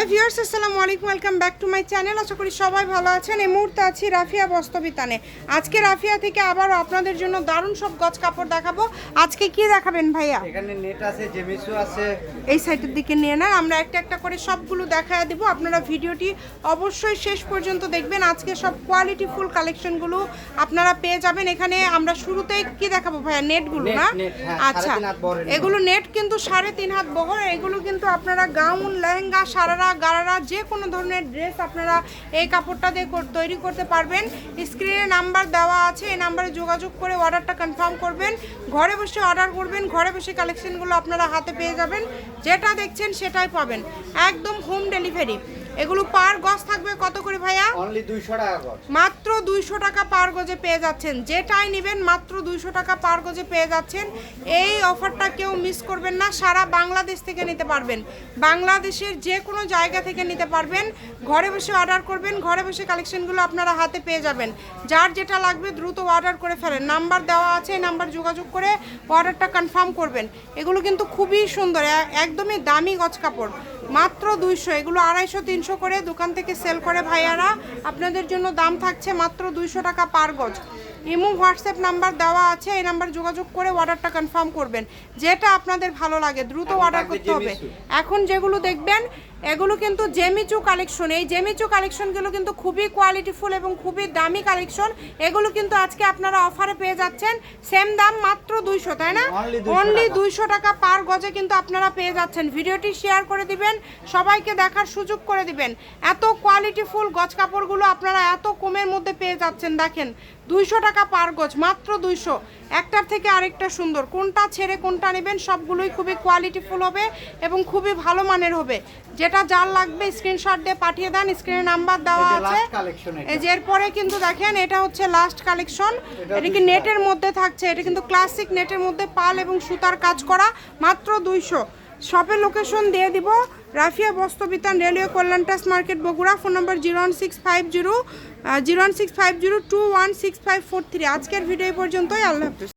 Hello viewers, আসসালামু আলাইকুম, welcome back to my channel. আশা করি সবাই ভালো আছেন। এই মুহূর্তে আছি রাফিয়া বস্ত্রবিতানে। আজকে রাফিয়া থেকে আবারও আপনাদের জন্য দারুণ সব গজ কাপড় দেখাবো। আজকে কি দেখাবেন ভাইয়া? এখানে নেট আছে, জেমিসু আছে। এই সাইডের দিকে নিয়ে না, আমরা একটা একটা করে সবগুলো দেখায় দিব। আপনারা ভিডিওটি অবশ্যই শেষ পর্যন্ত দেখবেন। আজকে সব কোয়ালিটি ফুল কালেকশনগুলো আপনারা পেয়ে যাবেন। এখানে আমরা শুরুতেই কি দেখাবো ভাইয়া? নেটগুলো না? আচ্ছা, এগুলো নেট কিন্তু 3.5 হাত বহর। এগুলো কিন্তু আপনারা গাউন, লেহেঙ্গা, সারারা, গারারা যে কোনো ধরনের ড্রেস আপনারা এই কাপড়টা দিয়ে তৈরি করতে পারবেন। স্ক্রিনে নাম্বার দেওয়া আছে, এই নাম্বারে যোগাযোগ করে অর্ডারটা কনফার্ম করবেন। ঘরে বসে অর্ডার করবেন, ঘরে বসে কালেকশনগুলো আপনারা হাতে পেয়ে যাবেন। যেটা দেখছেন সেটাই পাবেন, একদম হোম ডেলিভারি। এগুলো পার গজ থাকবে কত করে ভাইয়া? অনলি 200 টাকা গজ। মাত্র 200 টাকা পার গজে পেয়ে যাচ্ছেন। যেটাই নেবেন মাত্র 200 টাকা পার গজে পেয়ে যাচ্ছেন। এই অফারটা কেউ মিস করবেন না। সারা বাংলাদেশ থেকে নিতে পারবেন, বাংলাদেশের যে কোনো জায়গা থেকে নিতে পারবেন। ঘরে বসে অর্ডার করবেন, ঘরে বসে কালেকশনগুলো আপনারা হাতে পেয়ে যাবেন। যার যেটা লাগবে দ্রুত অর্ডার করে ফেলেন। নাম্বার দেওয়া আছে, এই নাম্বার যোগাযোগ করে অর্ডারটা কনফার্ম করবেন। এগুলো কিন্তু খুবই সুন্দর, একদমই দামি গজ কাপড়। মাত্র 200, এগুলো 250-300 করে দোকান থেকে সেল করে ভাইয়ারা। আপনাদের জন্য দাম থাকছে মাত্র 200 টাকা পার গজ। ইমো হোয়াটসঅ্যাপ নাম্বার দেওয়া আছে, এই নাম্বার যোগাযোগ করে অর্ডারটা কনফার্ম করবেন। যেটা আপনাদের ভালো লাগে দ্রুত অর্ডার করতে হবে। এখন যেগুলো দেখবেন এগুলো কিন্তু জেমিচু কালেকশন। এই জেমিচু কালেকশনগুলো কিন্তু খুবই কোয়ালিটিফুল এবং খুবই দামি কালেকশন। এগুলো কিন্তু আজকে আপনারা অফারে পেয়ে যাচ্ছেন। সেম দাম মাত্র 200, তাই না? অনলি 200 টাকা পার গজে কিন্তু আপনারা পেয়ে যাচ্ছেন। ভিডিওটি শেয়ার করে দিবেন, সবাইকে দেখার সুযোগ করে দিবেন। এত কোয়ালিটিফুল গজ কাপড়গুলো আপনারা এত কমের মধ্যে পেয়ে যাচ্ছেন। দেখেন 200 টাকা পার গজ, মাত্র 200। একটার থেকে আরেকটা সুন্দর। কোনটা ছেড়ে কোনটা নেবেন, সবগুলোই খুবই কোয়ালিটিফুল হবে এবং খুবই ভালো মানের হবে। যেটা যার লাগবে স্ক্রিনশট দিয়ে পাঠিয়ে দেন। স্ক্রিনে নাম্বার দেওয়া আছে। এই যে এরপরে কিন্তু দেখেন এটা হচ্ছে লাস্ট কালেকশন। এটা কি নেটের মধ্যে থাকছে, এটা কিন্তু ক্লাসিক নেটের মধ্যে পাল এবং সুতার কাজ করা, মাত্র 200। শপের লোকেশন দিয়ে দিব, রাফিয়া বস্ত্রবিতান, railway Kalyan trust market, Bogura. Phone number 01650 01650 216543। আজকের ভিডিও পর্যন্তই। আল্লাহ হাফেজ।